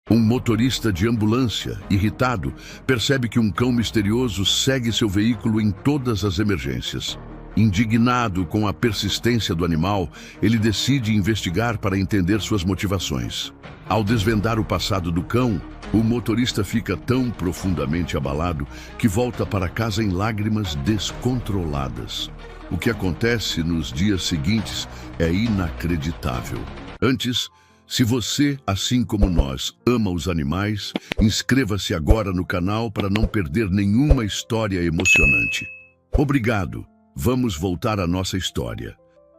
Um motorista de ambulância, irritado, percebe que um cão misterioso segue seu veículo em todas as emergências. Indignado com a persistência do animal, ele decide investigar para entender suas motivações. Ao desvendar o passado do cão, o motorista fica tão profundamente abalado que volta para casa em lágrimas descontroladas. O que acontece nos dias seguintes é inacreditável. Antes, se você, assim como nós, ama os animais, inscreva-se agora no canal para não perder nenhuma história emocionante. Obrigado! Vamos voltar à nossa história.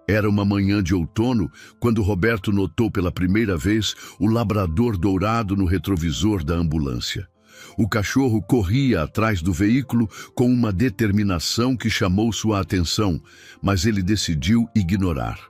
Era uma manhã de outono quando Roberto notou pela primeira vez o labrador dourado no retrovisor da ambulância. O cachorro corria atrás do veículo com uma determinação que chamou sua atenção, mas ele decidiu ignorar.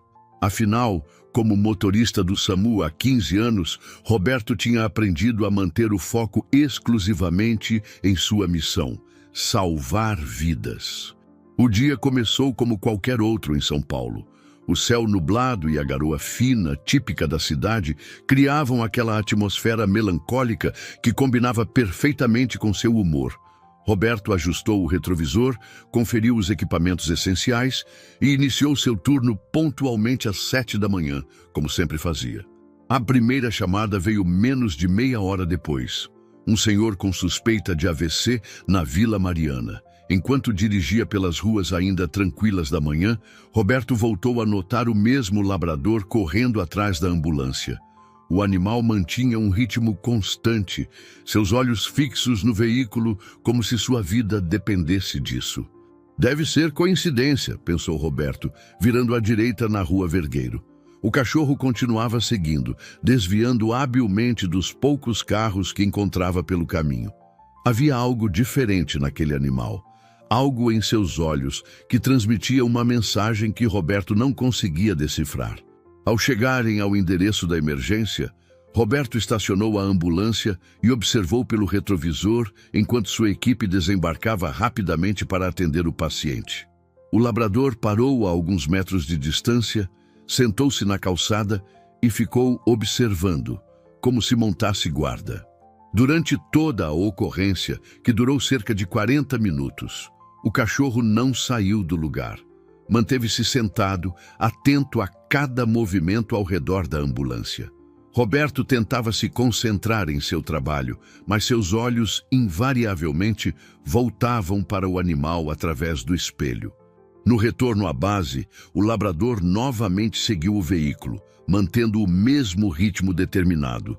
Afinal, como motorista do SAMU há 15 anos, Roberto tinha aprendido a manter o foco exclusivamente em sua missão: salvar vidas. O dia começou como qualquer outro em São Paulo. O céu nublado e a garoa fina, típica da cidade, criavam aquela atmosfera melancólica que combinava perfeitamente com seu humor. Roberto ajustou o retrovisor, conferiu os equipamentos essenciais e iniciou seu turno pontualmente às 7 da manhã, como sempre fazia. A primeira chamada veio menos de meia hora depois. Um senhor com suspeita de AVC na Vila Mariana. Enquanto dirigia pelas ruas ainda tranquilas da manhã, Roberto voltou a notar o mesmo labrador correndo atrás da ambulância. O animal mantinha um ritmo constante, seus olhos fixos no veículo, como se sua vida dependesse disso. Deve ser coincidência, pensou Roberto, virando à direita na Rua Vergueiro. O cachorro continuava seguindo, desviando habilmente dos poucos carros que encontrava pelo caminho. Havia algo diferente naquele animal. Algo em seus olhos que transmitia uma mensagem que Roberto não conseguia decifrar. Ao chegarem ao endereço da emergência, Roberto estacionou a ambulância e observou pelo retrovisor enquanto sua equipe desembarcava rapidamente para atender o paciente. O labrador parou a alguns metros de distância, sentou-se na calçada e ficou observando, como se montasse guarda. Durante toda a ocorrência, que durou cerca de 40 minutos, o cachorro não saiu do lugar. Manteve-se sentado, atento a cada movimento ao redor da ambulância. Roberto tentava se concentrar em seu trabalho, mas seus olhos invariavelmente voltavam para o animal através do espelho. No retorno à base, o labrador novamente seguiu o veículo, mantendo o mesmo ritmo determinado.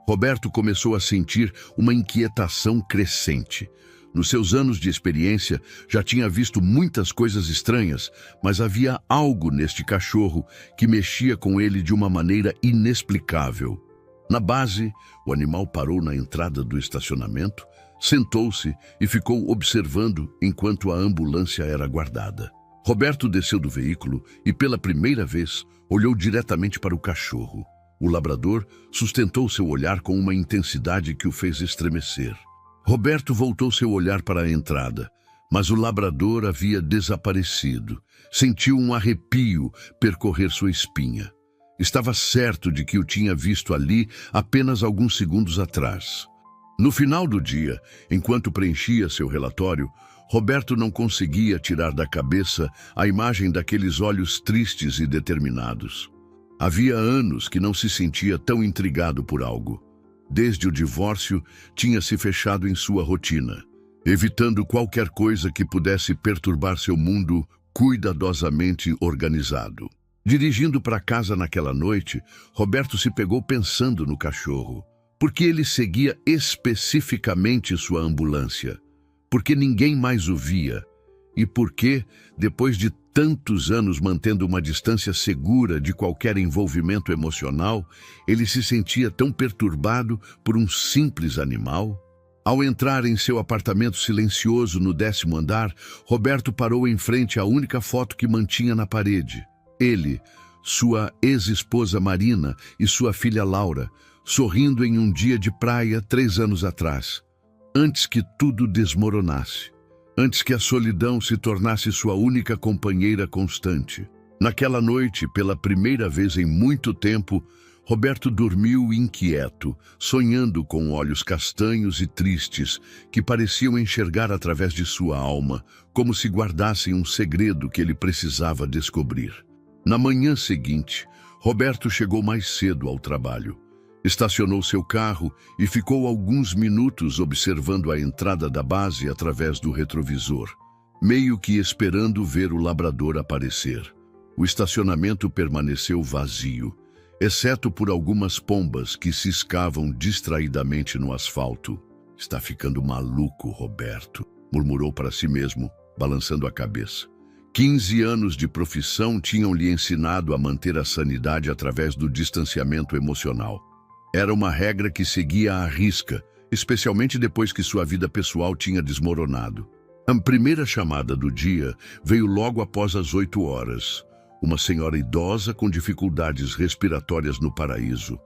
Roberto começou a sentir uma inquietação crescente. Nos seus anos de experiência, já tinha visto muitas coisas estranhas, mas havia algo neste cachorro que mexia com ele de uma maneira inexplicável. Na base, o animal parou na entrada do estacionamento, sentou-se e ficou observando enquanto a ambulância era guardada. Roberto desceu do veículo e, pela primeira vez, olhou diretamente para o cachorro. O labrador sustentou seu olhar com uma intensidade que o fez estremecer. Roberto voltou seu olhar para a entrada, mas o labrador havia desaparecido. Sentiu um arrepio percorrer sua espinha. Estava certo de que o tinha visto ali apenas alguns segundos atrás. No final do dia, enquanto preenchia seu relatório, Roberto não conseguia tirar da cabeça a imagem daqueles olhos tristes e determinados. Havia anos que não se sentia tão intrigado por algo. Desde o divórcio, tinha se fechado em sua rotina, evitando qualquer coisa que pudesse perturbar seu mundo cuidadosamente organizado. Dirigindo para casa naquela noite, Roberto se pegou pensando no cachorro. Por que ele seguia especificamente sua ambulância? Por que ninguém mais o via? E por que, depois de tantos anos mantendo uma distância segura de qualquer envolvimento emocional, ele se sentia tão perturbado por um simples animal? Ao entrar em seu apartamento silencioso no 10º andar, Roberto parou em frente à única foto que mantinha na parede. Ele, sua ex-esposa Marina e sua filha Laura, sorrindo em um dia de praia 3 anos atrás, antes que tudo desmoronasse. Antes que a solidão se tornasse sua única companheira constante. Naquela noite, pela primeira vez em muito tempo, Roberto dormiu inquieto, sonhando com olhos castanhos e tristes que pareciam enxergar através de sua alma, como se guardassem um segredo que ele precisava descobrir. Na manhã seguinte, Roberto chegou mais cedo ao trabalho. Estacionou seu carro e ficou alguns minutos observando a entrada da base através do retrovisor, meio que esperando ver o labrador aparecer. O estacionamento permaneceu vazio, exceto por algumas pombas que ciscavam distraidamente no asfalto. "Está ficando maluco, Roberto", murmurou para si mesmo, balançando a cabeça. 15 anos de profissão tinham lhe ensinado a manter a sanidade através do distanciamento emocional. Era uma regra que seguia à risca, especialmente depois que sua vida pessoal tinha desmoronado. A primeira chamada do dia veio logo após as 8 horas. Uma senhora idosa com dificuldades respiratórias no paraíso.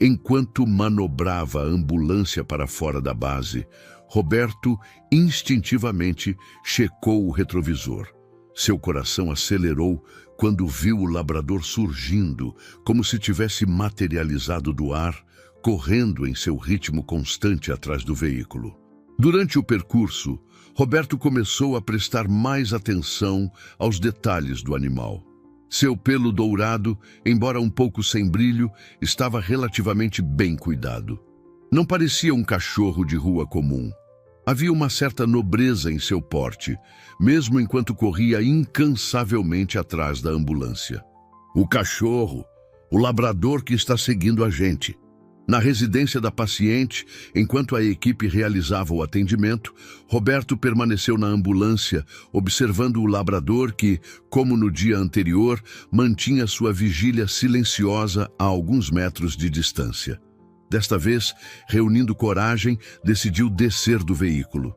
Enquanto manobrava a ambulância para fora da base, Roberto instintivamente checou o retrovisor. Seu coração acelerou quando viu o labrador surgindo, como se tivesse materializado do ar, correndo em seu ritmo constante atrás do veículo. Durante o percurso, Roberto começou a prestar mais atenção aos detalhes do animal. Seu pelo dourado, embora um pouco sem brilho, estava relativamente bem cuidado. Não parecia um cachorro de rua comum. Havia uma certa nobreza em seu porte, mesmo enquanto corria incansavelmente atrás da ambulância. "O cachorro, o labrador que está seguindo a gente." Na residência da paciente, enquanto a equipe realizava o atendimento, Roberto permaneceu na ambulância, observando o labrador que, como no dia anterior, mantinha sua vigília silenciosa a alguns metros de distância. Desta vez, reunindo coragem, decidiu descer do veículo.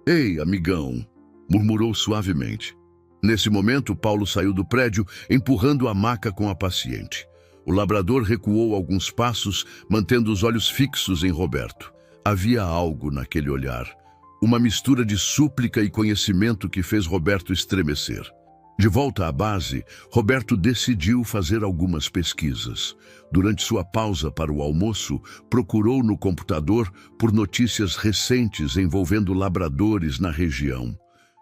"Ei, amigão", murmurou suavemente. Nesse momento, Paulo saiu do prédio, empurrando a maca com a paciente. O labrador recuou alguns passos, mantendo os olhos fixos em Roberto. Havia algo naquele olhar, uma mistura de súplica e conhecimento que fez Roberto estremecer. De volta à base, Roberto decidiu fazer algumas pesquisas. Durante sua pausa para o almoço, procurou no computador por notícias recentes envolvendo labradores na região.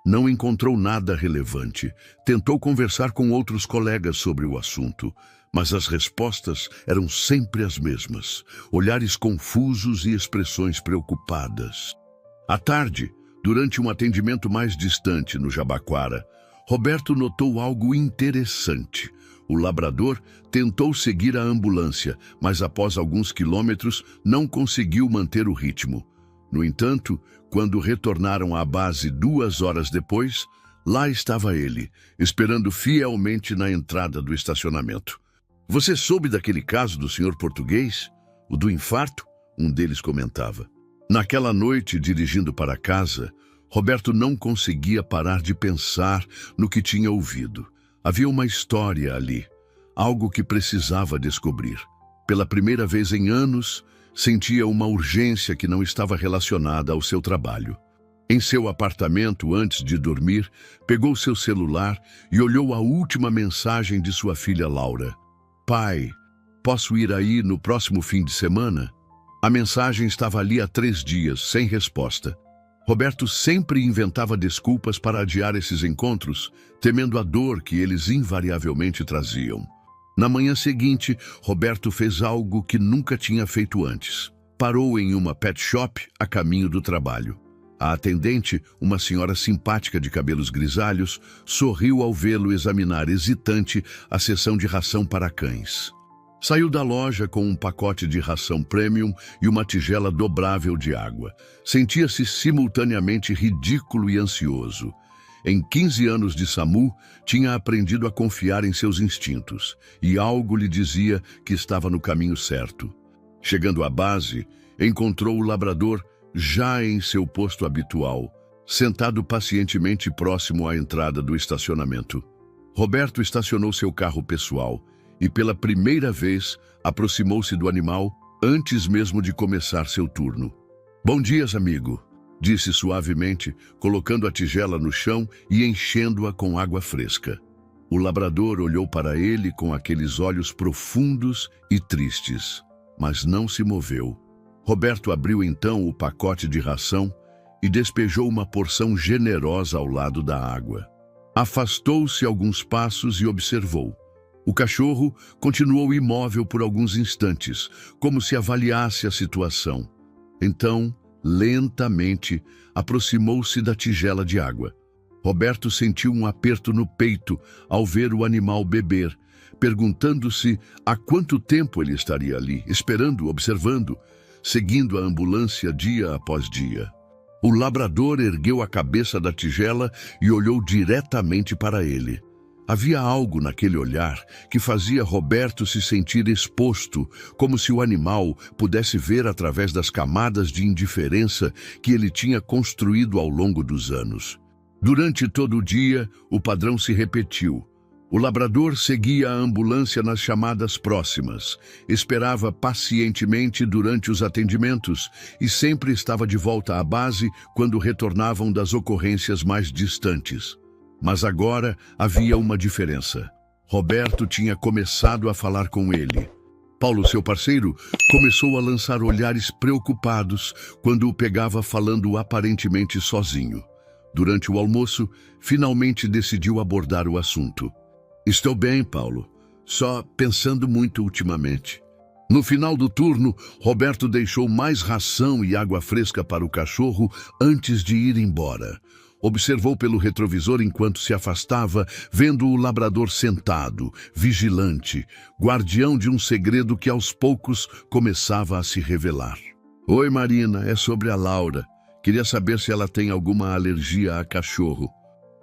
Não encontrou nada relevante. Tentou conversar com outros colegas sobre o assunto, mas as respostas eram sempre as mesmas, olhares confusos e expressões preocupadas. À tarde, durante um atendimento mais distante no Jabaquara, Roberto notou algo interessante. O labrador tentou seguir a ambulância, mas após alguns quilômetros não conseguiu manter o ritmo. No entanto, quando retornaram à base 2 horas depois, lá estava ele, esperando fielmente na entrada do estacionamento. "Você soube daquele caso do senhor português? O do infarto?" um deles comentava. Naquela noite, dirigindo para casa, Roberto não conseguia parar de pensar no que tinha ouvido. Havia uma história ali, algo que precisava descobrir. Pela primeira vez em anos, sentia uma urgência que não estava relacionada ao seu trabalho. Em seu apartamento, antes de dormir, pegou seu celular e olhou a última mensagem de sua filha Laura. "Pai, posso ir aí no próximo fim de semana?" A mensagem estava ali há 3 dias, sem resposta. Roberto sempre inventava desculpas para adiar esses encontros, temendo a dor que eles invariavelmente traziam. Na manhã seguinte, Roberto fez algo que nunca tinha feito antes. Parou em uma pet shop a caminho do trabalho. A atendente, uma senhora simpática de cabelos grisalhos, sorriu ao vê-lo examinar hesitante a seção de ração para cães. Saiu da loja com um pacote de ração premium e uma tigela dobrável de água. Sentia-se simultaneamente ridículo e ansioso. Em 15 anos de SAMU, tinha aprendido a confiar em seus instintos, e algo lhe dizia que estava no caminho certo. Chegando à base, encontrou o labrador já em seu posto habitual, sentado pacientemente próximo à entrada do estacionamento. Roberto estacionou seu carro pessoal e, pela primeira vez, aproximou-se do animal antes mesmo de começar seu turno. "Bom dia, amigo", disse suavemente, colocando a tigela no chão e enchendo-a com água fresca. O labrador olhou para ele com aqueles olhos profundos e tristes, mas não se moveu. Roberto abriu então o pacote de ração e despejou uma porção generosa ao lado da água. Afastou-se alguns passos e observou. O cachorro continuou imóvel por alguns instantes, como se avaliasse a situação. Então, lentamente, aproximou-se da tigela de água. Roberto sentiu um aperto no peito ao ver o animal beber, perguntando-se há quanto tempo ele estaria ali, esperando, observando, seguindo a ambulância dia após dia. O labrador ergueu a cabeça da tigela e olhou diretamente para ele. Havia algo naquele olhar que fazia Roberto se sentir exposto, como se o animal pudesse ver através das camadas de indiferença que ele tinha construído ao longo dos anos. Durante todo o dia, o padrão se repetiu. O labrador seguia a ambulância nas chamadas próximas, esperava pacientemente durante os atendimentos e sempre estava de volta à base quando retornavam das ocorrências mais distantes. Mas agora havia uma diferença. Roberto tinha começado a falar com ele. Paulo, seu parceiro, começou a lançar olhares preocupados quando o pegava falando aparentemente sozinho. Durante o almoço, finalmente decidiu abordar o assunto. Estou bem, Paulo. Só pensando muito ultimamente. No final do turno, Roberto deixou mais ração e água fresca para o cachorro antes de ir embora. Observou pelo retrovisor enquanto se afastava, vendo o labrador sentado, vigilante, guardião de um segredo que aos poucos começava a se revelar. Oi, Marina, é sobre a Laura. Queria saber se ela tem alguma alergia a cachorro.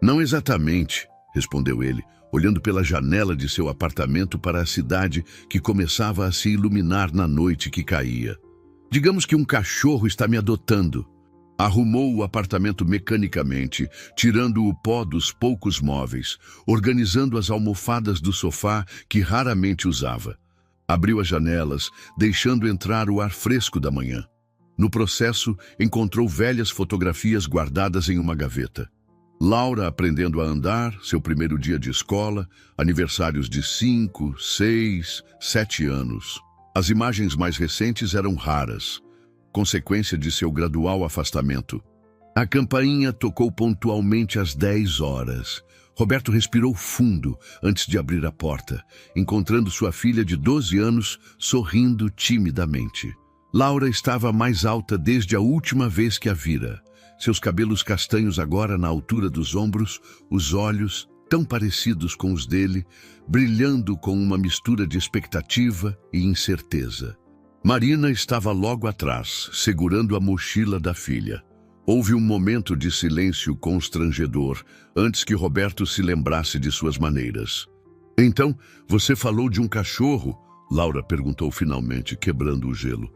Não exatamente, respondeu ele, olhando pela janela de seu apartamento para a cidade que começava a se iluminar na noite que caía. Digamos que um cachorro está me adotando. Arrumou o apartamento mecanicamente, tirando o pó dos poucos móveis, organizando as almofadas do sofá que raramente usava. Abriu as janelas, deixando entrar o ar fresco da manhã. No processo, encontrou velhas fotografias guardadas em uma gaveta. Laura aprendendo a andar, seu primeiro dia de escola, aniversários de 5, 6, 7 anos. As imagens mais recentes eram raras, consequência de seu gradual afastamento. A campainha tocou pontualmente às 10 horas. Roberto respirou fundo antes de abrir a porta, encontrando sua filha de 12 anos sorrindo timidamente. Laura estava mais alta desde a última vez que a vira. Seus cabelos castanhos agora na altura dos ombros, os olhos, tão parecidos com os dele, brilhando com uma mistura de expectativa e incerteza. Marina estava logo atrás, segurando a mochila da filha. Houve um momento de silêncio constrangedor, antes que Roberto se lembrasse de suas maneiras. Então, você falou de um cachorro? Laura perguntou finalmente, quebrando o gelo.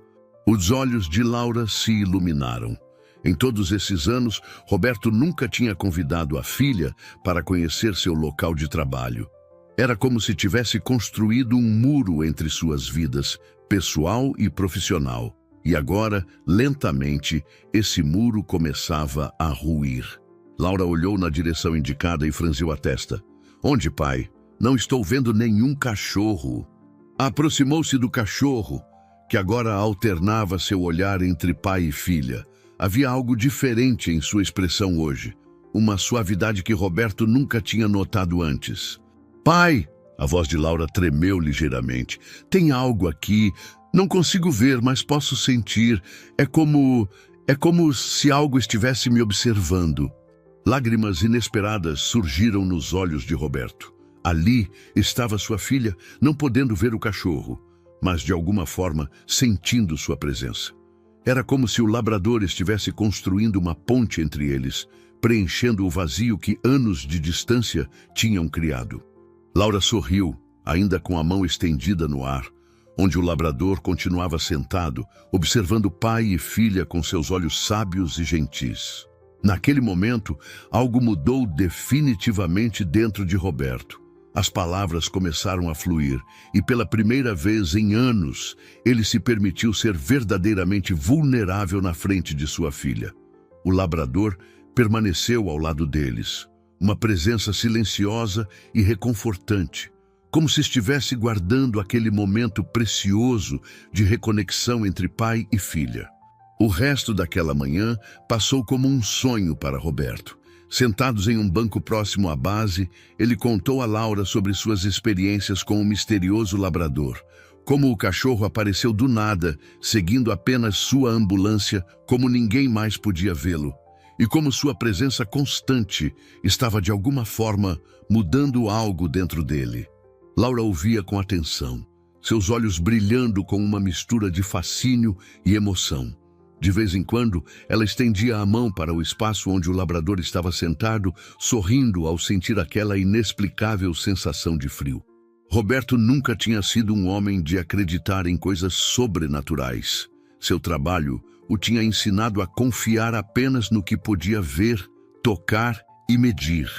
Os olhos de Laura se iluminaram. Em todos esses anos, Roberto nunca tinha convidado a filha para conhecer seu local de trabalho. Era como se tivesse construído um muro entre suas vidas, pessoal e profissional. E agora, lentamente, esse muro começava a ruir. Laura olhou na direção indicada e franziu a testa. Onde, pai? Não estou vendo nenhum cachorro. Aproximou-se do cachorro, que agora alternava seu olhar entre pai e filha. Havia algo diferente em sua expressão hoje, uma suavidade que Roberto nunca tinha notado antes. Pai! A voz de Laura tremeu ligeiramente. Tem algo aqui. Não consigo ver, mas posso sentir. É como se algo estivesse me observando. Lágrimas inesperadas surgiram nos olhos de Roberto. Ali estava sua filha, não podendo ver o cachorro, mas de alguma forma sentindo sua presença. Era como se o labrador estivesse construindo uma ponte entre eles, preenchendo o vazio que anos de distância tinham criado. Laura sorriu, ainda com a mão estendida no ar, onde o labrador continuava sentado, observando pai e filha com seus olhos sábios e gentis. Naquele momento, algo mudou definitivamente dentro de Roberto. As palavras começaram a fluir e, pela primeira vez em anos, ele se permitiu ser verdadeiramente vulnerável na frente de sua filha. O labrador permaneceu ao lado deles, uma presença silenciosa e reconfortante, como se estivesse guardando aquele momento precioso de reconexão entre pai e filha. O resto daquela manhã passou como um sonho para Roberto. Sentados em um banco próximo à base, ele contou a Laura sobre suas experiências com o misterioso labrador, como o cachorro apareceu do nada, seguindo apenas sua ambulância, como ninguém mais podia vê-lo, e como sua presença constante estava de alguma forma mudando algo dentro dele. Laura ouvia com atenção, seus olhos brilhando com uma mistura de fascínio e emoção. De vez em quando, ela estendia a mão para o espaço onde o labrador estava sentado, sorrindo ao sentir aquela inexplicável sensação de frio. Roberto nunca tinha sido um homem de acreditar em coisas sobrenaturais. Seu trabalho o tinha ensinado a confiar apenas no que podia ver, tocar e medir.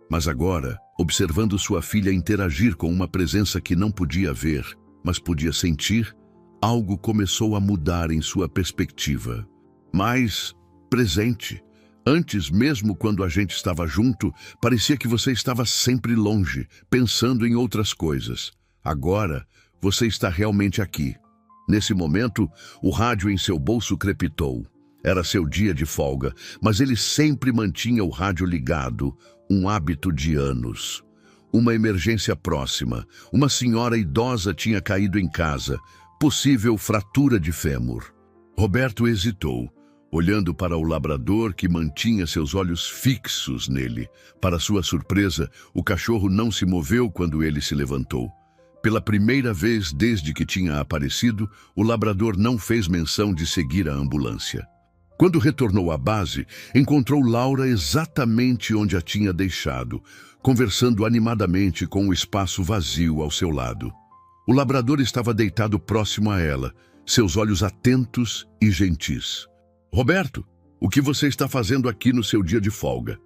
Mas agora, observando sua filha interagir com uma presença que não podia ver, mas podia sentir, algo começou a mudar em sua perspectiva. Mais presente. Antes, mesmo quando a gente estava junto, parecia que você estava sempre longe, pensando em outras coisas. Agora, você está realmente aqui. Nesse momento, o rádio em seu bolso crepitou. Era seu dia de folga, mas ele sempre mantinha o rádio ligado, um hábito de anos. Uma emergência próxima. Uma senhora idosa tinha caído em casa. Possível fratura de fêmur. Roberto hesitou, olhando para o labrador que mantinha seus olhos fixos nele. Para sua surpresa, o cachorro não se moveu quando ele se levantou. Pela primeira vez desde que tinha aparecido, o labrador não fez menção de seguir a ambulância. Quando retornou à base, encontrou Laura exatamente onde a tinha deixado, conversando animadamente com o espaço vazio ao seu lado. O labrador estava deitado próximo a ela, seus olhos atentos e gentis. Roberto, o que você está fazendo aqui no seu dia de folga?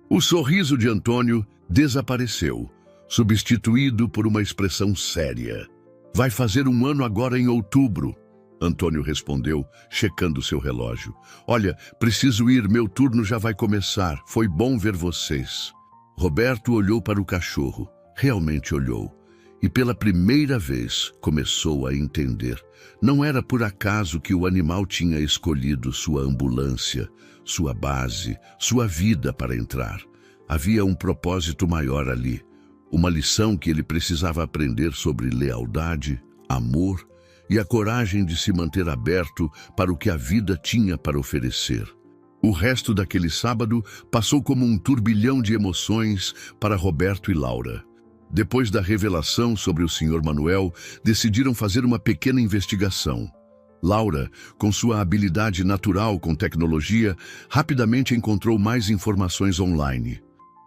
O sorriso de Antônio desapareceu, substituído por uma expressão séria. Vai fazer 1 ano agora em outubro, Antônio respondeu, checando seu relógio. Olha, preciso ir, meu turno já vai começar. Foi bom ver vocês. Roberto olhou para o cachorro, realmente olhou. E pela primeira vez começou a entender. Não era por acaso que o animal tinha escolhido sua ambulância, sua base, sua vida para entrar. Havia um propósito maior ali. Uma lição que ele precisava aprender sobre lealdade, amor e a coragem de se manter aberto para o que a vida tinha para oferecer. O resto daquele sábado passou como um turbilhão de emoções para Roberto e Laura. Depois da revelação sobre o Sr. Manuel, decidiram fazer uma pequena investigação. Laura, com sua habilidade natural com tecnologia, rapidamente encontrou mais informações online.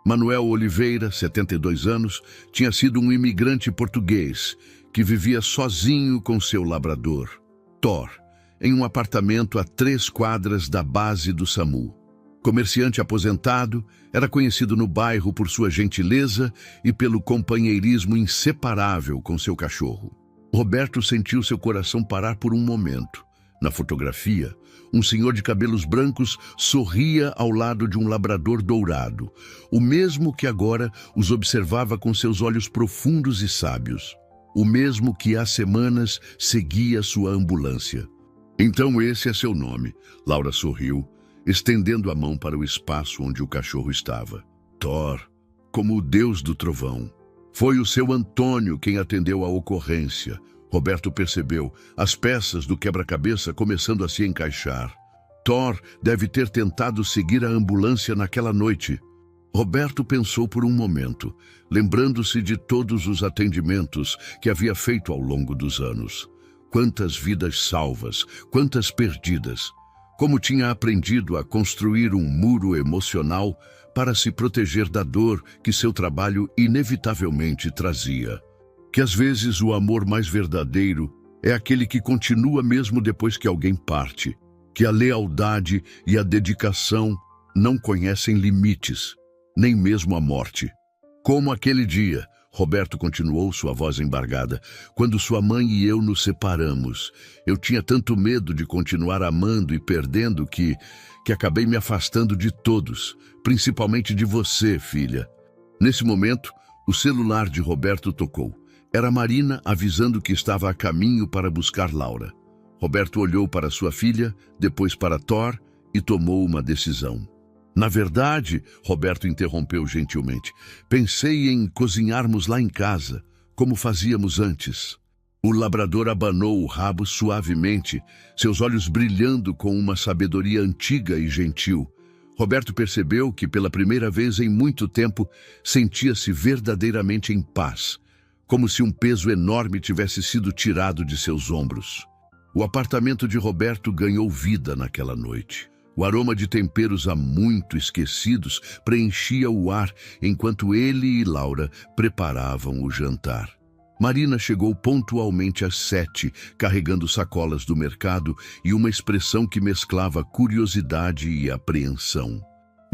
Manuel Oliveira, 72 anos, tinha sido um imigrante português que vivia sozinho com seu labrador, Thor, em um apartamento a 3 quadras da base do SAMU. Comerciante aposentado, era conhecido no bairro por sua gentileza e pelo companheirismo inseparável com seu cachorro. Roberto sentiu seu coração parar por um momento. Na fotografia, um senhor de cabelos brancos sorria ao lado de um labrador dourado, o mesmo que agora os observava com seus olhos profundos e sábios, o mesmo que há semanas seguia sua ambulância. Então esse é seu nome, Laura sorriu, estendendo a mão para o espaço onde o cachorro estava. Thor, como o deus do trovão. Foi o seu Antônio quem atendeu à ocorrência. Roberto percebeu as peças do quebra-cabeça começando a se encaixar. Thor deve ter tentado seguir a ambulância naquela noite. Roberto pensou por um momento, lembrando-se de todos os atendimentos que havia feito ao longo dos anos. Quantas vidas salvas, quantas perdidas. Como tinha aprendido a construir um muro emocional para se proteger da dor que seu trabalho inevitavelmente trazia. Que às vezes o amor mais verdadeiro é aquele que continua mesmo depois que alguém parte. Que a lealdade e a dedicação não conhecem limites, nem mesmo a morte. Como aquele dia, Roberto continuou, sua voz embargada, quando sua mãe e eu nos separamos. Eu tinha tanto medo de continuar amando e perdendo que acabei me afastando de todos, principalmente de você, filha. Nesse momento, o celular de Roberto tocou. Era Marina avisando que estava a caminho para buscar Laura. Roberto olhou para sua filha, depois para Thor e tomou uma decisão. Na verdade, Roberto interrompeu gentilmente, pensei em cozinharmos lá em casa, como fazíamos antes. O labrador abanou o rabo suavemente, seus olhos brilhando com uma sabedoria antiga e gentil. Roberto percebeu que, pela primeira vez em muito tempo, sentia-se verdadeiramente em paz, como se um peso enorme tivesse sido tirado de seus ombros. O apartamento de Roberto ganhou vida naquela noite. O aroma de temperos há muito esquecidos preenchia o ar enquanto ele e Laura preparavam o jantar. Marina chegou pontualmente às 7, carregando sacolas do mercado e uma expressão que mesclava curiosidade e apreensão.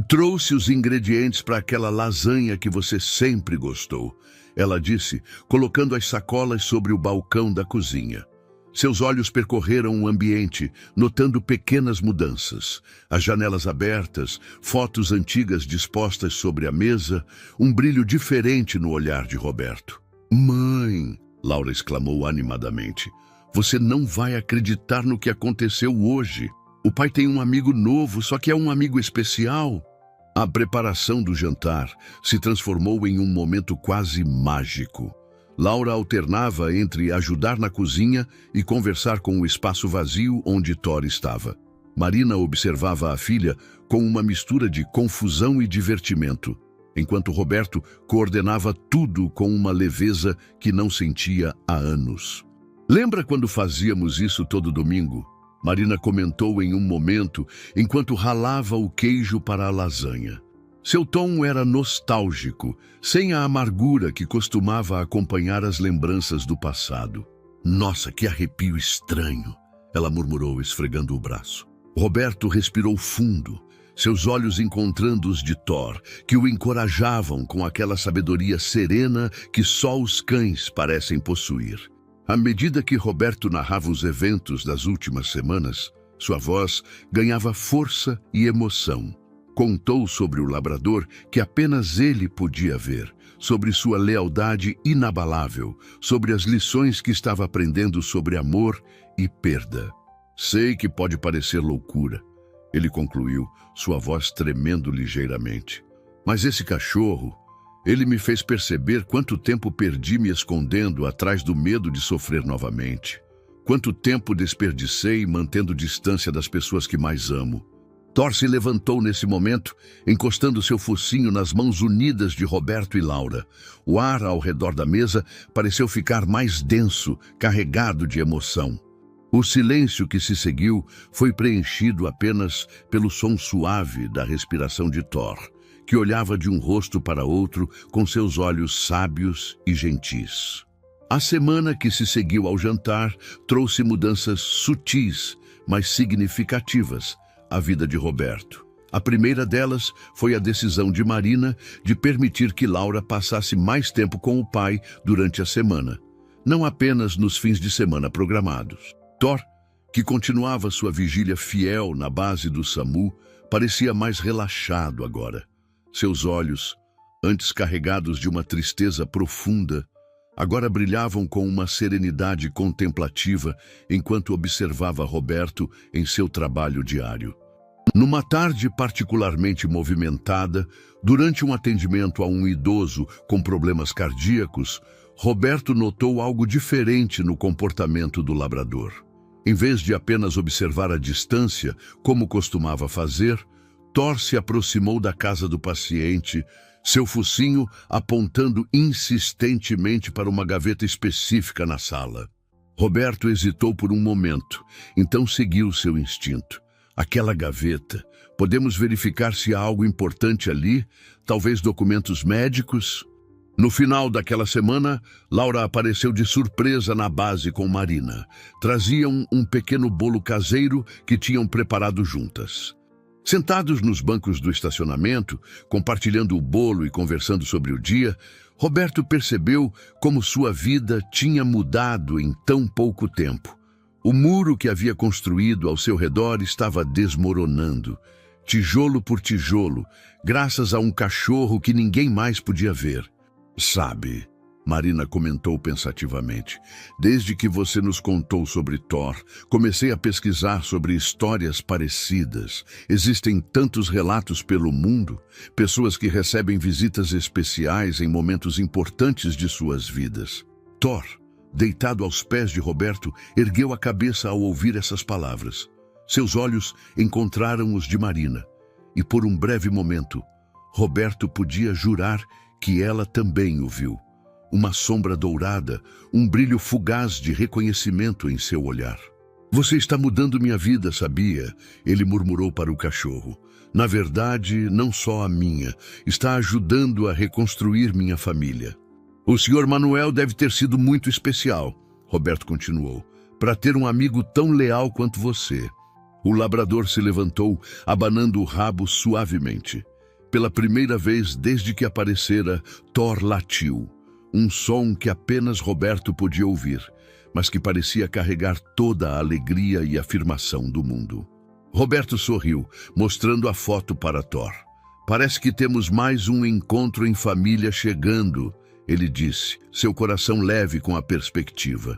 Trouxe os ingredientes para aquela lasanha que você sempre gostou, ela disse, colocando as sacolas sobre o balcão da cozinha. Seus olhos percorreram o ambiente, notando pequenas mudanças. As janelas abertas, fotos antigas dispostas sobre a mesa, um brilho diferente no olhar de Roberto. Mãe, Laura exclamou animadamente, você não vai acreditar no que aconteceu hoje. O pai tem um amigo novo, só que é um amigo especial. A preparação do jantar se transformou em um momento quase mágico. Laura alternava entre ajudar na cozinha e conversar com o espaço vazio onde Thor estava. Marina observava a filha com uma mistura de confusão e divertimento, enquanto Roberto coordenava tudo com uma leveza que não sentia há anos. Lembra quando fazíamos isso todo domingo? Marina comentou em um momento, enquanto ralava o queijo para a lasanha. Seu tom era nostálgico, sem a amargura que costumava acompanhar as lembranças do passado. Nossa, que arrepio estranho, ela murmurou, esfregando o braço. Roberto respirou fundo, seus olhos encontrando os de Thor, que o encorajavam com aquela sabedoria serena que só os cães parecem possuir. À medida que Roberto narrava os eventos das últimas semanas, sua voz ganhava força e emoção. Contou sobre o labrador que apenas ele podia ver, sobre sua lealdade inabalável, sobre as lições que estava aprendendo sobre amor e perda. Sei que pode parecer loucura, ele concluiu, sua voz tremendo ligeiramente. Mas esse cachorro, ele me fez perceber quanto tempo perdi me escondendo atrás do medo de sofrer novamente. Quanto tempo desperdicei mantendo distância das pessoas que mais amo. Thor se levantou nesse momento, encostando seu focinho nas mãos unidas de Roberto e Laura. O ar ao redor da mesa pareceu ficar mais denso, carregado de emoção. O silêncio que se seguiu foi preenchido apenas pelo som suave da respiração de Thor, que olhava de um rosto para outro com seus olhos sábios e gentis. A semana que se seguiu ao jantar trouxe mudanças sutis, mas significativas, à vida de Roberto. A primeira delas foi a decisão de Marina de permitir que Laura passasse mais tempo com o pai durante a semana, não apenas nos fins de semana programados. Thor, que continuava sua vigília fiel na base do SAMU, parecia mais relaxado agora. Seus olhos, antes carregados de uma tristeza profunda, agora brilhavam com uma serenidade contemplativa enquanto observava Roberto em seu trabalho diário. Numa tarde particularmente movimentada, durante um atendimento a um idoso com problemas cardíacos, Roberto notou algo diferente no comportamento do labrador. Em vez de apenas observar à distância, como costumava fazer, Thor se aproximou da casa do paciente, seu focinho apontando insistentemente para uma gaveta específica na sala. Roberto hesitou por um momento, então seguiu seu instinto. Aquela gaveta, podemos verificar se há algo importante ali, talvez documentos médicos? No final daquela semana, Laura apareceu de surpresa na base com Marina. Traziam um pequeno bolo caseiro que tinham preparado juntas. Sentados nos bancos do estacionamento, compartilhando o bolo e conversando sobre o dia, Roberto percebeu como sua vida tinha mudado em tão pouco tempo. O muro que havia construído ao seu redor estava desmoronando, tijolo por tijolo, graças a um cachorro que ninguém mais podia ver. Sabe, Marina comentou pensativamente, desde que você nos contou sobre Thor, comecei a pesquisar sobre histórias parecidas. Existem tantos relatos pelo mundo, pessoas que recebem visitas especiais em momentos importantes de suas vidas. Thor, deitado aos pés de Roberto, ergueu a cabeça ao ouvir essas palavras. Seus olhos encontraram os de Marina, e por um breve momento, Roberto podia jurar que ela também o viu. Uma sombra dourada, um brilho fugaz de reconhecimento em seu olhar. Você está mudando minha vida, sabia? Ele murmurou para o cachorro. Na verdade, não só a minha, está ajudando a reconstruir minha família. O Sr. Manuel deve ter sido muito especial, Roberto continuou, para ter um amigo tão leal quanto você. O labrador se levantou, abanando o rabo suavemente. Pela primeira vez desde que aparecera, Thor latiu. Um som que apenas Roberto podia ouvir, mas que parecia carregar toda a alegria e afirmação do mundo. Roberto sorriu, mostrando a foto para Thor. Parece que temos mais um encontro em família chegando, ele disse, seu coração leve com a perspectiva.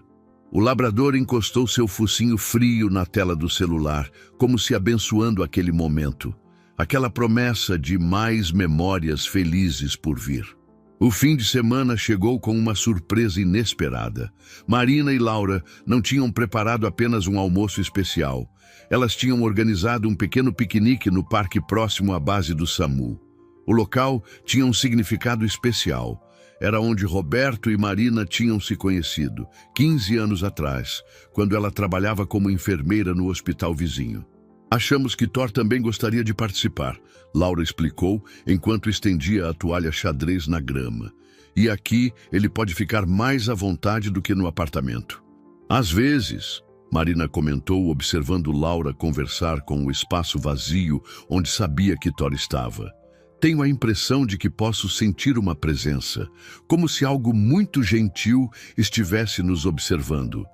O labrador encostou seu focinho frio na tela do celular, como se abençoando aquele momento, aquela promessa de mais memórias felizes por vir. O fim de semana chegou com uma surpresa inesperada. Marina e Laura não tinham preparado apenas um almoço especial. Elas tinham organizado um pequeno piquenique no parque próximo à base do SAMU. O local tinha um significado especial. Era onde Roberto e Marina tinham se conhecido, 15 anos atrás, quando ela trabalhava como enfermeira no hospital vizinho. Achamos que Thor também gostaria de participar, Laura explicou, enquanto estendia a toalha xadrez na grama. E aqui ele pode ficar mais à vontade do que no apartamento. Às vezes, Marina comentou, observando Laura conversar com o espaço vazio onde sabia que Thor estava. Tenho a impressão de que posso sentir uma presença, como se algo muito gentil estivesse nos observando.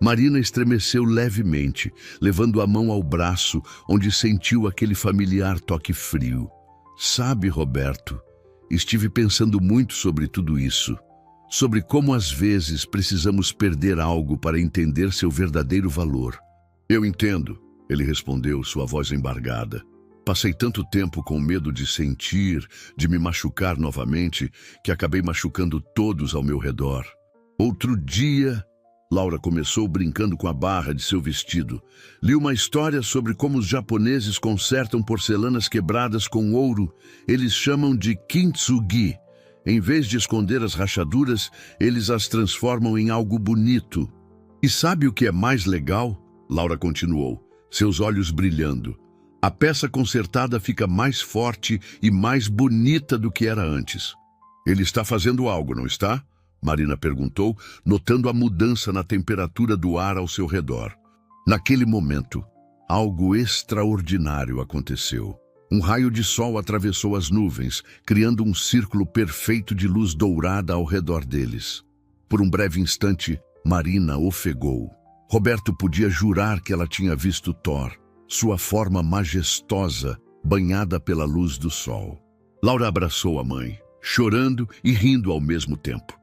Marina estremeceu levemente, levando a mão ao braço, onde sentiu aquele familiar toque frio. Sabe, Roberto, estive pensando muito sobre tudo isso, sobre como às vezes precisamos perder algo para entender seu verdadeiro valor. Eu entendo, ele respondeu, sua voz embargada. Passei tanto tempo com medo de sentir, de me machucar novamente, que acabei machucando todos ao meu redor. Outro dia, Laura começou brincando com a barra de seu vestido. Li uma história sobre como os japoneses consertam porcelanas quebradas com ouro. Eles chamam de kintsugi. Em vez de esconder as rachaduras, eles as transformam em algo bonito. E sabe o que é mais legal? Laura continuou, seus olhos brilhando. A peça consertada fica mais forte e mais bonita do que era antes. Ele está fazendo algo, não está? Marina perguntou, notando a mudança na temperatura do ar ao seu redor. Naquele momento, algo extraordinário aconteceu. Um raio de sol atravessou as nuvens, criando um círculo perfeito de luz dourada ao redor deles. Por um breve instante, Marina ofegou. Roberto podia jurar que ela tinha visto Thor, sua forma majestosa, banhada pela luz do sol. Laura abraçou a mãe, chorando e rindo ao mesmo tempo.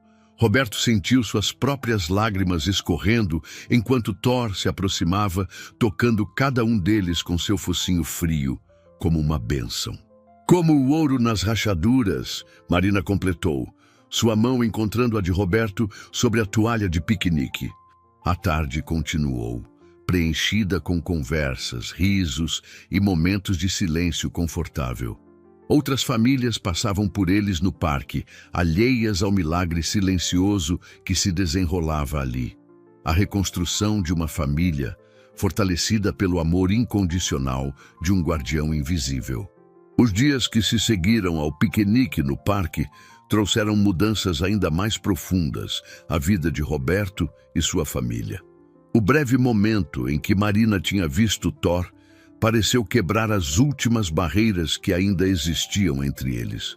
Roberto sentiu suas próprias lágrimas escorrendo enquanto Thor se aproximava, tocando cada um deles com seu focinho frio, como uma bênção. Como o ouro nas rachaduras, Marina completou, sua mão encontrando a de Roberto sobre a toalha de piquenique. A tarde continuou, preenchida com conversas, risos e momentos de silêncio confortável. Outras famílias passavam por eles no parque, alheias ao milagre silencioso que se desenrolava ali. A reconstrução de uma família, fortalecida pelo amor incondicional de um guardião invisível. Os dias que se seguiram ao piquenique no parque trouxeram mudanças ainda mais profundas à vida de Roberto e sua família. O breve momento em que Marina tinha visto Thor pareceu quebrar as últimas barreiras que ainda existiam entre eles.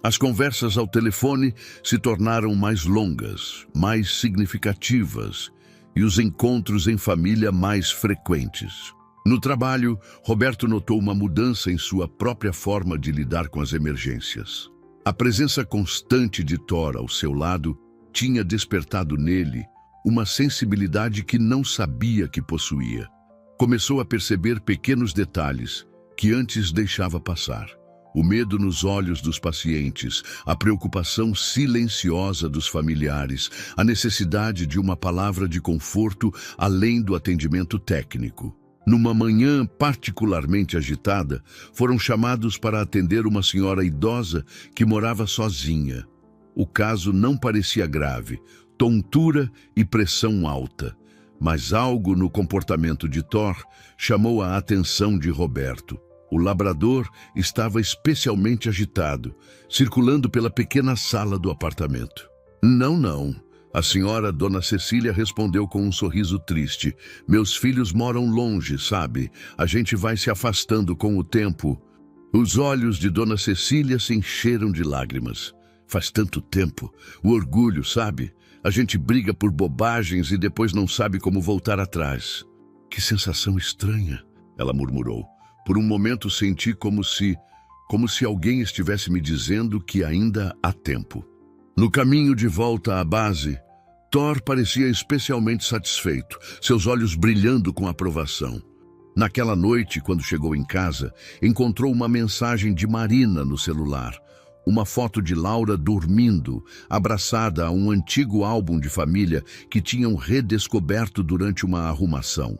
As conversas ao telefone se tornaram mais longas, mais significativas, e os encontros em família mais frequentes. No trabalho, Roberto notou uma mudança em sua própria forma de lidar com as emergências. A presença constante de Thor ao seu lado tinha despertado nele uma sensibilidade que não sabia que possuía. Começou a perceber pequenos detalhes que antes deixava passar. O medo nos olhos dos pacientes, a preocupação silenciosa dos familiares, a necessidade de uma palavra de conforto além do atendimento técnico. Numa manhã particularmente agitada, foram chamados para atender uma senhora idosa que morava sozinha. O caso não parecia grave, tontura e pressão alta, mas algo no comportamento de Thor chamou a atenção de Roberto. O labrador estava especialmente agitado, circulando pela pequena sala do apartamento. Não. A senhora Dona Cecília respondeu com um sorriso triste. Meus filhos moram longe, sabe? A gente vai se afastando com o tempo. Os olhos de Dona Cecília se encheram de lágrimas. Faz tanto tempo. O orgulho, sabe? A gente briga por bobagens e depois não sabe como voltar atrás. Que sensação estranha, ela murmurou. Por um momento senti como se alguém estivesse me dizendo que ainda há tempo. No caminho de volta à base, Thor parecia especialmente satisfeito, seus olhos brilhando com aprovação. Naquela noite, quando chegou em casa, encontrou uma mensagem de Marina no celular. Uma foto de Laura dormindo, abraçada a um antigo álbum de família que tinham redescoberto durante uma arrumação.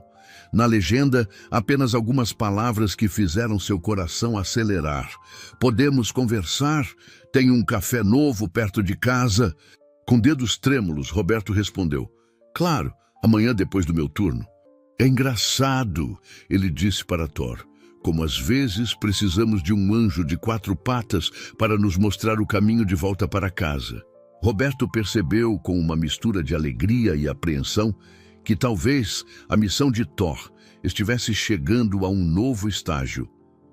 Na legenda, apenas algumas palavras que fizeram seu coração acelerar. Podemos conversar? Tem um café novo perto de casa? Com dedos trêmulos, Roberto respondeu. Claro, amanhã depois do meu turno. É engraçado, ele disse para Thor. Como às vezes precisamos de um anjo de 4 patas para nos mostrar o caminho de volta para casa. Roberto percebeu, com uma mistura de alegria e apreensão, que talvez a missão de Thor estivesse chegando a um novo estágio.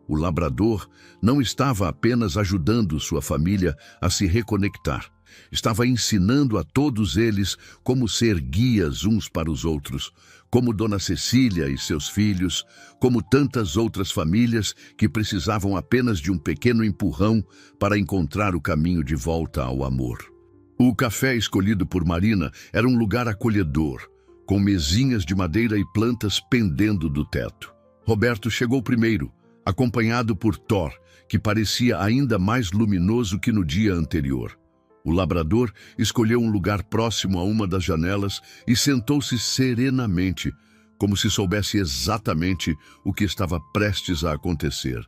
O labrador não estava apenas ajudando sua família a se reconectar. Estava ensinando a todos eles como ser guias uns para os outros, como Dona Cecília e seus filhos, como tantas outras famílias que precisavam apenas de um pequeno empurrão para encontrar o caminho de volta ao amor. O café escolhido por Marina era um lugar acolhedor, com mesinhas de madeira e plantas pendendo do teto. Roberto chegou primeiro, acompanhado por Thor, que parecia ainda mais luminoso que no dia anterior. O labrador escolheu um lugar próximo a uma das janelas e sentou-se serenamente, como se soubesse exatamente o que estava prestes a acontecer.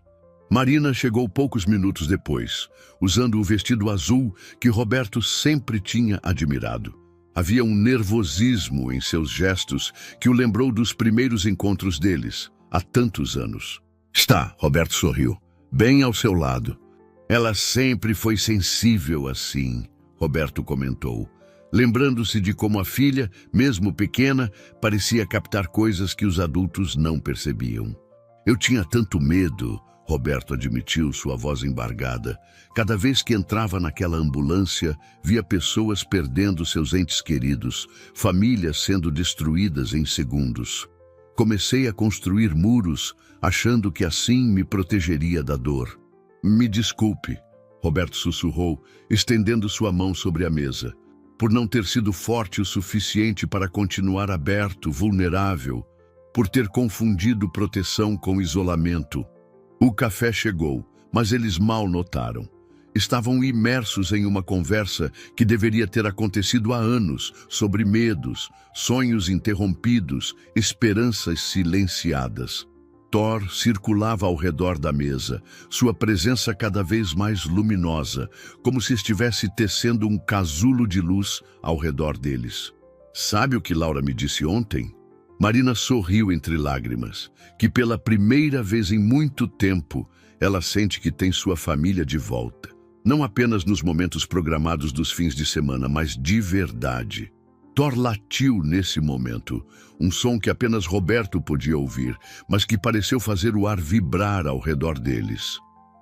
Marina chegou poucos minutos depois, usando o vestido azul que Roberto sempre tinha admirado. Havia um nervosismo em seus gestos que o lembrou dos primeiros encontros deles, há tantos anos. Está, Roberto sorriu, bem ao seu lado. Ela sempre foi sensível assim, Roberto comentou, lembrando-se de como a filha, mesmo pequena, parecia captar coisas que os adultos não percebiam. Eu tinha tanto medo, Roberto admitiu, sua voz embargada. Cada vez que entrava naquela ambulância, via pessoas perdendo seus entes queridos, famílias sendo destruídas em segundos. Comecei a construir muros, achando que assim me protegeria da dor. Me desculpe, Roberto sussurrou, estendendo sua mão sobre a mesa, por não ter sido forte o suficiente para continuar aberto, vulnerável, por ter confundido proteção com isolamento. O café chegou, mas eles mal notaram. Estavam imersos em uma conversa que deveria ter acontecido há anos, sobre medos, sonhos interrompidos, esperanças silenciadas. Thor circulava ao redor da mesa, sua presença cada vez mais luminosa, como se estivesse tecendo um casulo de luz ao redor deles. Sabe o que Laura me disse ontem? Marina sorriu entre lágrimas, que pela primeira vez em muito tempo, ela sente que tem sua família de volta. Não apenas nos momentos programados dos fins de semana, mas de verdade. Thor latiu nesse momento, um som que apenas Roberto podia ouvir, mas que pareceu fazer o ar vibrar ao redor deles.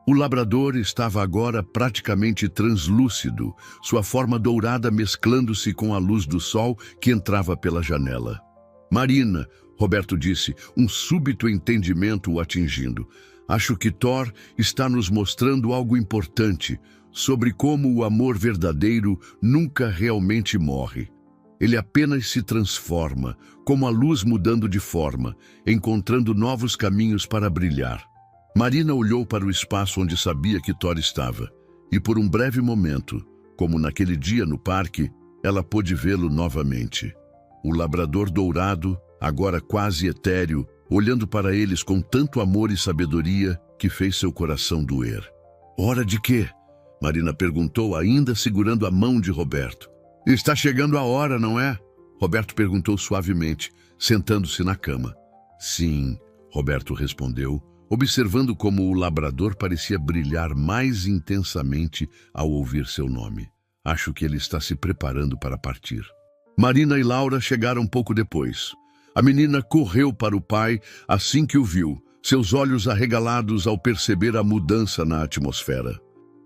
O labrador estava agora praticamente translúcido, sua forma dourada mesclando-se com a luz do sol que entrava pela janela. Marina, Roberto disse, um súbito entendimento o atingindo. Acho que Thor está nos mostrando algo importante sobre como o amor verdadeiro nunca realmente morre. Ele apenas se transforma, como a luz mudando de forma, encontrando novos caminhos para brilhar. Marina olhou para o espaço onde sabia que Thor estava, e por um breve momento, como naquele dia no parque, ela pôde vê-lo novamente. O labrador dourado, agora quase etéreo, olhando para eles com tanto amor e sabedoria que fez seu coração doer. Hora de quê? Marina perguntou, ainda segurando a mão de Roberto. Está chegando a hora, não é? Roberto perguntou suavemente, sentando-se na cama. Sim, Roberto respondeu, observando como o labrador parecia brilhar mais intensamente ao ouvir seu nome. Acho que ele está se preparando para partir. Marina e Laura chegaram pouco depois. A menina correu para o pai assim que o viu, seus olhos arregalados ao perceber a mudança na atmosfera.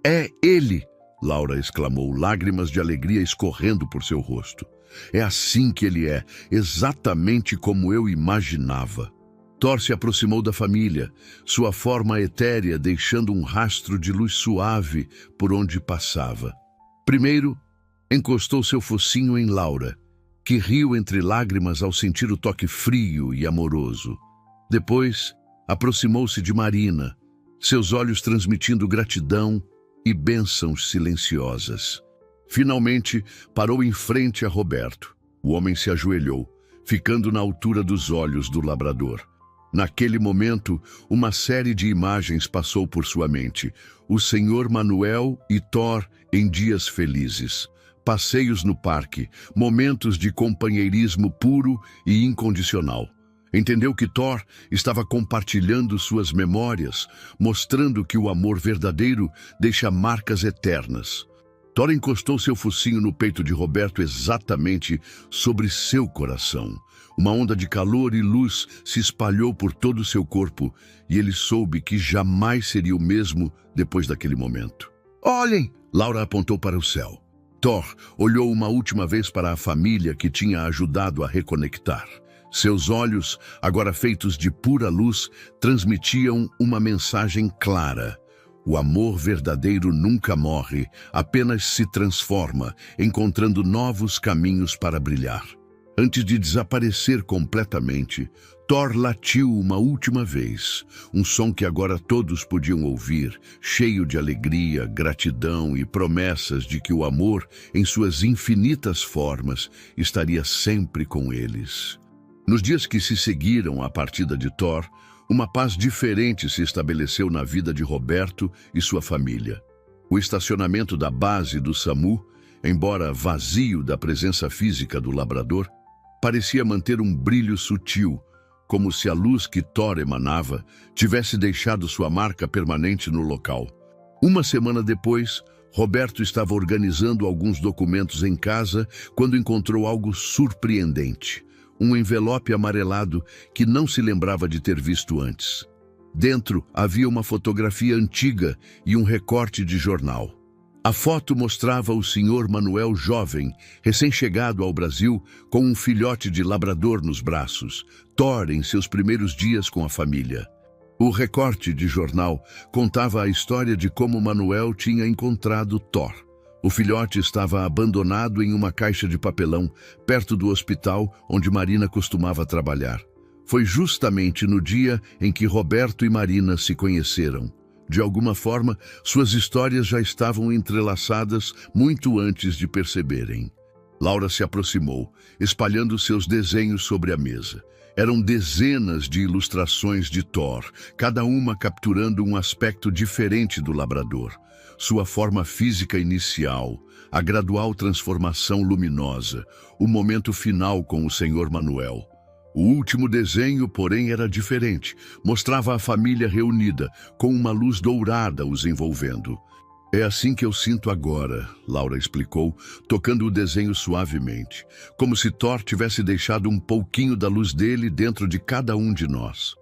É ele! Laura exclamou, lágrimas de alegria escorrendo por seu rosto. É assim que ele é, exatamente como eu imaginava. Thor se aproximou da família, sua forma etérea deixando um rastro de luz suave por onde passava. Primeiro, encostou seu focinho em Laura, que riu entre lágrimas ao sentir o toque frio e amoroso. Depois, aproximou-se de Marina, seus olhos transmitindo gratidão e bênçãos silenciosas. Finalmente, parou em frente a Roberto. O homem se ajoelhou, ficando na altura dos olhos do labrador. Naquele momento, uma série de imagens passou por sua mente. O Senhor Manuel e Thor em dias felizes. Passeios no parque, momentos de companheirismo puro e incondicional. Entendeu que Thor estava compartilhando suas memórias, mostrando que o amor verdadeiro deixa marcas eternas. Thor encostou seu focinho no peito de Roberto exatamente sobre seu coração. Uma onda de calor e luz se espalhou por todo o seu corpo e ele soube que jamais seria o mesmo depois daquele momento. Olhem! Laura apontou para o céu. Thor olhou uma última vez para a família que tinha ajudado a reconectar. Seus olhos, agora feitos de pura luz, transmitiam uma mensagem clara. O amor verdadeiro nunca morre, apenas se transforma, encontrando novos caminhos para brilhar. Antes de desaparecer completamente, Thor latiu uma última vez, um som que agora todos podiam ouvir, cheio de alegria, gratidão e promessas de que o amor, em suas infinitas formas, estaria sempre com eles. Nos dias que se seguiram à partida de Thor, uma paz diferente se estabeleceu na vida de Roberto e sua família. O estacionamento da base do SAMU, embora vazio da presença física do labrador, parecia manter um brilho sutil, como se a luz que Thor emanava tivesse deixado sua marca permanente no local. Uma semana depois, Roberto estava organizando alguns documentos em casa quando encontrou algo surpreendente. Um envelope amarelado que não se lembrava de ter visto antes. Dentro havia uma fotografia antiga e um recorte de jornal. A foto mostrava o Sr. Manuel jovem, recém-chegado ao Brasil, com um filhote de labrador nos braços, Thor em seus primeiros dias com a família. O recorte de jornal contava a história de como Manuel tinha encontrado Thor. O filhote estava abandonado em uma caixa de papelão, perto do hospital onde Marina costumava trabalhar. Foi justamente no dia em que Roberto e Marina se conheceram. De alguma forma, suas histórias já estavam entrelaçadas muito antes de perceberem. Laura se aproximou, espalhando seus desenhos sobre a mesa. Eram dezenas de ilustrações de Thor, cada uma capturando um aspecto diferente do labrador. Sua forma física inicial, a gradual transformação luminosa, o momento final com o Sr. Manuel. O último desenho, porém, era diferente. Mostrava a família reunida, com uma luz dourada os envolvendo. É assim que eu sinto agora, Laura explicou, tocando o desenho suavemente, como se Thor tivesse deixado um pouquinho da luz dele dentro de cada um de nós.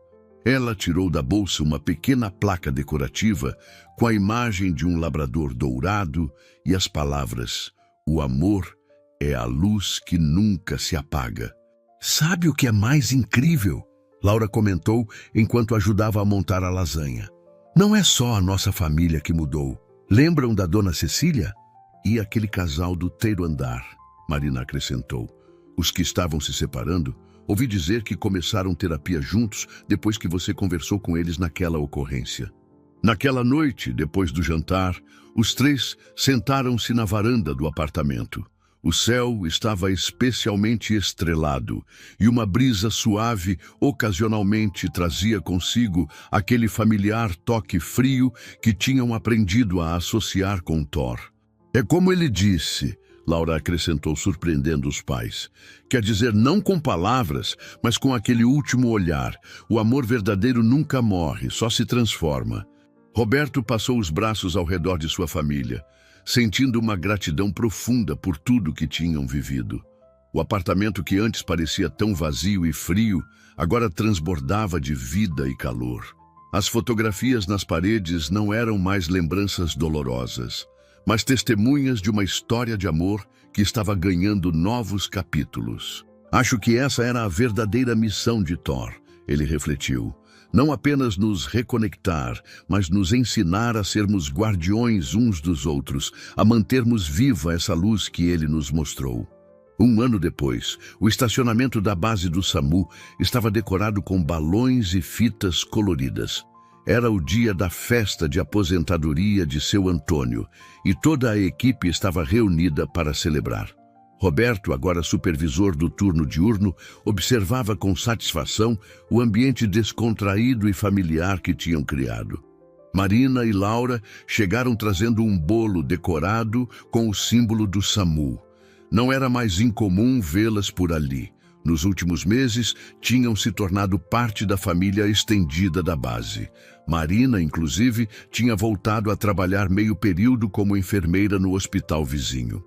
Ela tirou da bolsa uma pequena placa decorativa com a imagem de um labrador dourado e as palavras: "O amor é a luz que nunca se apaga". Sabe o que é mais incrível? Laura comentou enquanto ajudava a montar a lasanha. Não é só a nossa família que mudou. Lembram da dona Cecília? E aquele casal do terceiro andar, Marina acrescentou. Os que estavam se separando, ouvi dizer que começaram terapia juntos depois que você conversou com eles naquela ocorrência. Naquela noite, depois do jantar, os três sentaram-se na varanda do apartamento. O céu estava especialmente estrelado e uma brisa suave ocasionalmente trazia consigo aquele familiar toque frio que tinham aprendido a associar com Thor. É como ele disse, Laura acrescentou, surpreendendo os pais. Quer dizer, não com palavras, mas com aquele último olhar. O amor verdadeiro nunca morre, só se transforma. Roberto passou os braços ao redor de sua família, sentindo uma gratidão profunda por tudo que tinham vivido. O apartamento que antes parecia tão vazio e frio, agora transbordava de vida e calor. As fotografias nas paredes não eram mais lembranças dolorosas, mas testemunhas de uma história de amor que estava ganhando novos capítulos. Acho que essa era a verdadeira missão de Thor, ele refletiu. Não apenas nos reconectar, mas nos ensinar a sermos guardiões uns dos outros, a mantermos viva essa luz que ele nos mostrou. Um ano depois, o estacionamento da base do SAMU estava decorado com balões e fitas coloridas. Era o dia da festa de aposentadoria de seu Antônio, e toda a equipe estava reunida para celebrar. Roberto, agora supervisor do turno diurno, observava com satisfação o ambiente descontraído e familiar que tinham criado. Marina e Laura chegaram trazendo um bolo decorado com o símbolo do SAMU. Não era mais incomum vê-las por ali. Nos últimos meses, tinham se tornado parte da família estendida da base. Marina, inclusive, tinha voltado a trabalhar meio período como enfermeira no hospital vizinho.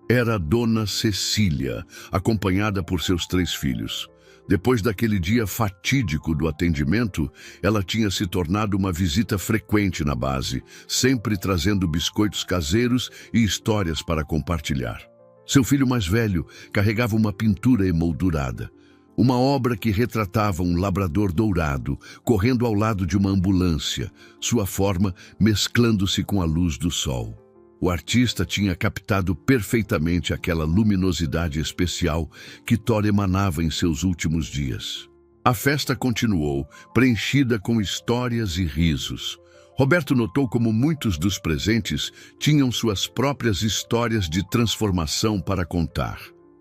Era a dona Cecília, acompanhada por seus 3 filhos. Depois daquele dia fatídico do atendimento, ela tinha se tornado uma visita frequente na base, sempre trazendo biscoitos caseiros e histórias para compartilhar. Seu filho mais velho carregava uma pintura emoldurada, uma obra que retratava um labrador dourado correndo ao lado de uma ambulância, sua forma mesclando-se com a luz do sol. O artista tinha captado perfeitamente aquela luminosidade especial que Thor emanava em seus últimos dias. A festa continuou, preenchida com histórias e risos. Roberto notou como muitos dos presentes tinham suas próprias histórias de transformação para contar.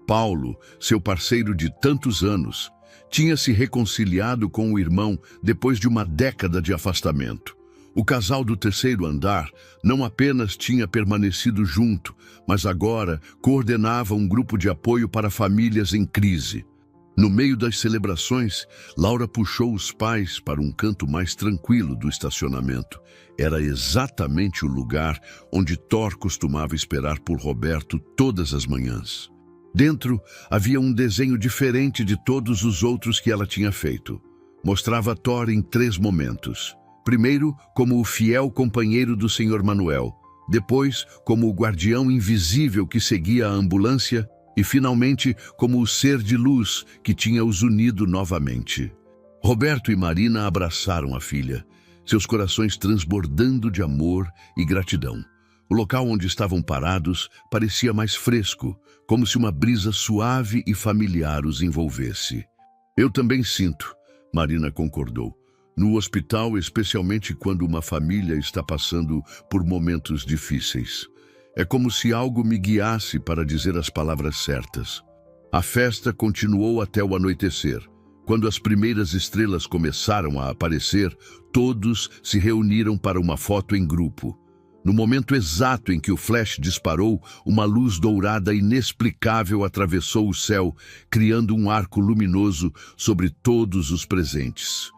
Paulo, seu parceiro de tantos anos, tinha se reconciliado com o irmão depois de uma década de afastamento. O casal do terceiro andar não apenas tinha permanecido junto, mas agora coordenava um grupo de apoio para famílias em crise. No meio das celebrações, Laura puxou os pais para um canto mais tranquilo do estacionamento. Era exatamente o lugar onde Thor costumava esperar por Roberto todas as manhãs. Dentro havia um desenho diferente de todos os outros que ela tinha feito. Mostrava Thor em 3 momentos. Primeiro, como o fiel companheiro do Sr. Manuel. Depois, como o guardião invisível que seguia a ambulância. E, finalmente, como o ser de luz que tinha os unido novamente. Roberto e Marina abraçaram a filha, seus corações transbordando de amor e gratidão. O local onde estavam parados parecia mais fresco, como se uma brisa suave e familiar os envolvesse. Eu também sinto, Marina concordou. No hospital, especialmente quando uma família está passando por momentos difíceis. É como se algo me guiasse para dizer as palavras certas. A festa continuou até o anoitecer. Quando as primeiras estrelas começaram a aparecer, todos se reuniram para uma foto em grupo. No momento exato em que o flash disparou, uma luz dourada inexplicável atravessou o céu, criando um arco luminoso sobre todos os presentes.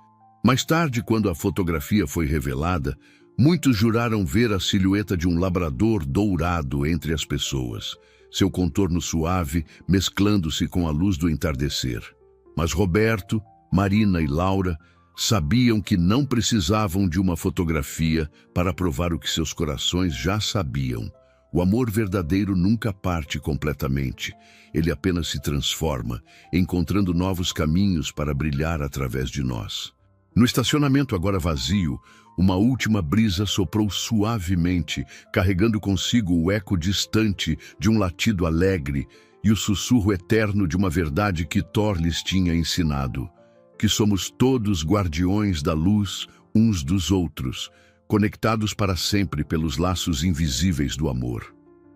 Mais tarde, quando a fotografia foi revelada, muitos juraram ver a silhueta de um labrador dourado entre as pessoas, seu contorno suave mesclando-se com a luz do entardecer. Mas Roberto, Marina e Laura sabiam que não precisavam de uma fotografia para provar o que seus corações já sabiam. O amor verdadeiro nunca parte completamente. Ele apenas se transforma, encontrando novos caminhos para brilhar através de nós. No estacionamento agora vazio, uma última brisa soprou suavemente, carregando consigo o eco distante de um latido alegre e o sussurro eterno de uma verdade que Thor lhes tinha ensinado: que somos todos guardiões da luz uns dos outros, conectados para sempre pelos laços invisíveis do amor.